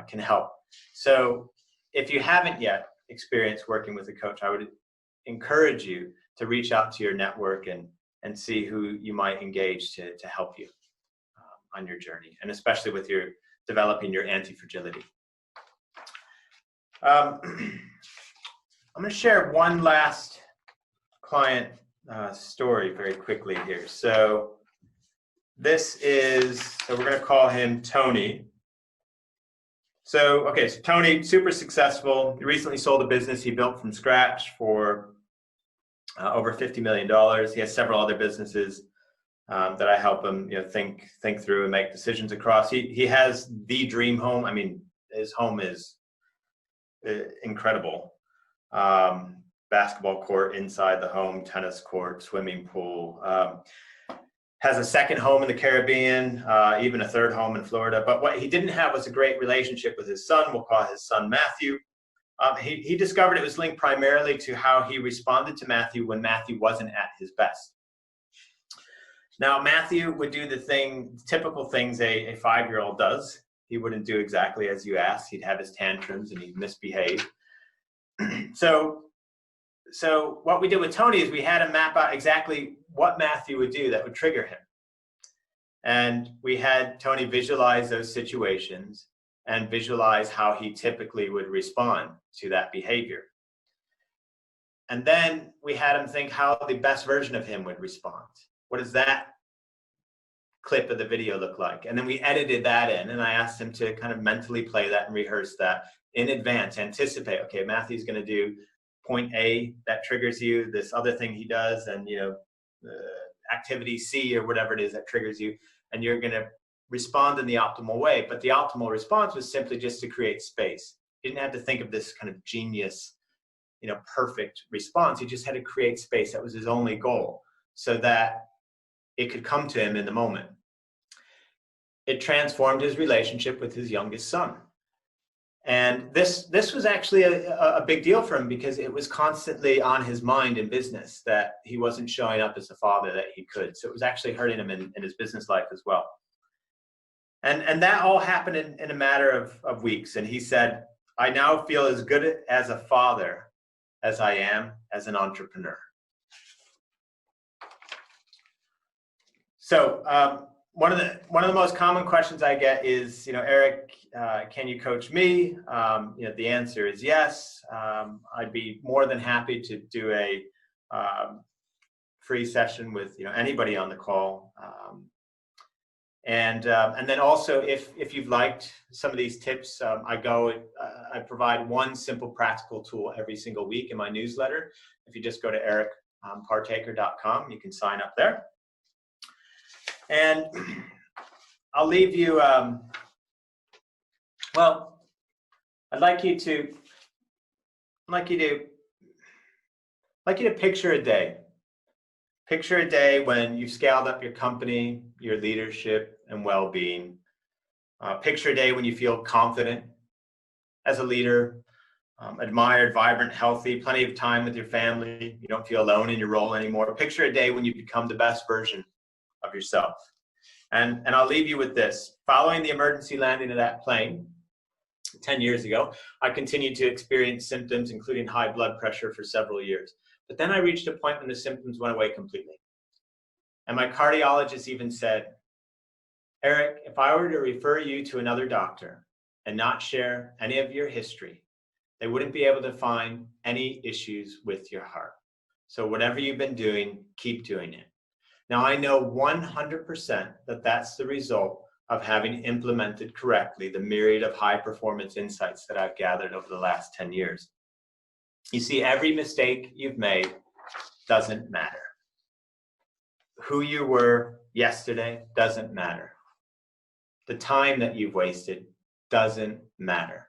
Speaker 2: can help. So if you haven't yet experienced working with a coach, I would encourage you to reach out to your network and see who you might engage to help you on your journey, and especially with your developing your anti-fragility. I'm going to share one last client story very quickly here. So we're going to call him Tony. So Tony, super successful. He recently sold a business he built from scratch for over $50 million. He has several other businesses that I help him, think through and make decisions across. He has the dream home. I mean, his home is incredible. Basketball court inside the home, tennis court, swimming pool. Has a second home in the Caribbean, even a third home in Florida. But what he didn't have was a great relationship with his son. We'll call his son Matthew. He discovered it was linked primarily to how he responded to Matthew when Matthew wasn't at his best. Now, Matthew would do the typical things a 5-year-old does. He wouldn't do exactly as you asked. He'd have his tantrums and he'd misbehave. So what we did with Tony is we had him map out exactly what Matthew would do that would trigger him. And we had Tony visualize those situations and visualize how he typically would respond to that behavior. And then we had him think how the best version of him would respond. What does that clip of the video look like? And then we edited that in, and I asked him to kind of mentally play that and rehearse that in advance, anticipate, okay, Matthew's going to do point A that triggers you, this other thing he does, and activity C or whatever it is that triggers you, and you're going to respond in the optimal way. But the optimal response was simply just to create space. He didn't have to think of this kind of genius, perfect response. He just had to create space. That was his only goal, so that it could come to him in the moment. It transformed his relationship with his youngest son. And this was actually a big deal for him, because it was constantly on his mind in business that he wasn't showing up as a father that he could. So it was actually hurting him in his business life as well. And that all happened in a matter of weeks. And he said, I now feel as good as a father as I am as an entrepreneur. So one of the most common questions I get is, Eric, can you coach me? The answer is yes. I'd be more than happy to do a free session with anybody on the call. And then also, if you've liked some of these tips, I provide one simple practical tool every single week in my newsletter. If you just go to ericpartaker.com, you can sign up there. And I'll leave you, I'd like you to picture a day. Picture a day when you've scaled up your company, your leadership, and well-being. Picture a day when you feel confident as a leader, admired, vibrant, healthy, plenty of time with your family. You don't feel alone in your role anymore. Picture a day when you become the best version of yourself. And I'll leave you with this. Following the emergency landing of that plane 10 years ago, I continued to experience symptoms, including high blood pressure, for several years. But then I reached a point when the symptoms went away completely. And my cardiologist even said, Eric, if I were to refer you to another doctor and not share any of your history, they wouldn't be able to find any issues with your heart. So whatever you've been doing, keep doing it. Now, I know 100% that that's the result of having implemented correctly the myriad of high performance insights that I've gathered over the last 10 years. You see, every mistake you've made doesn't matter. Who you were yesterday doesn't matter. The time that you've wasted doesn't matter.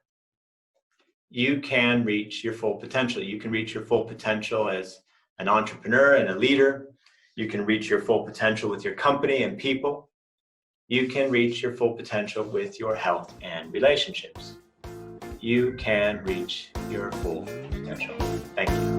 Speaker 2: You can reach your full potential. You can reach your full potential as an entrepreneur and a leader. You can reach your full potential with your company and people. You can reach your full potential with your health and relationships. You can reach your full potential. Thank you.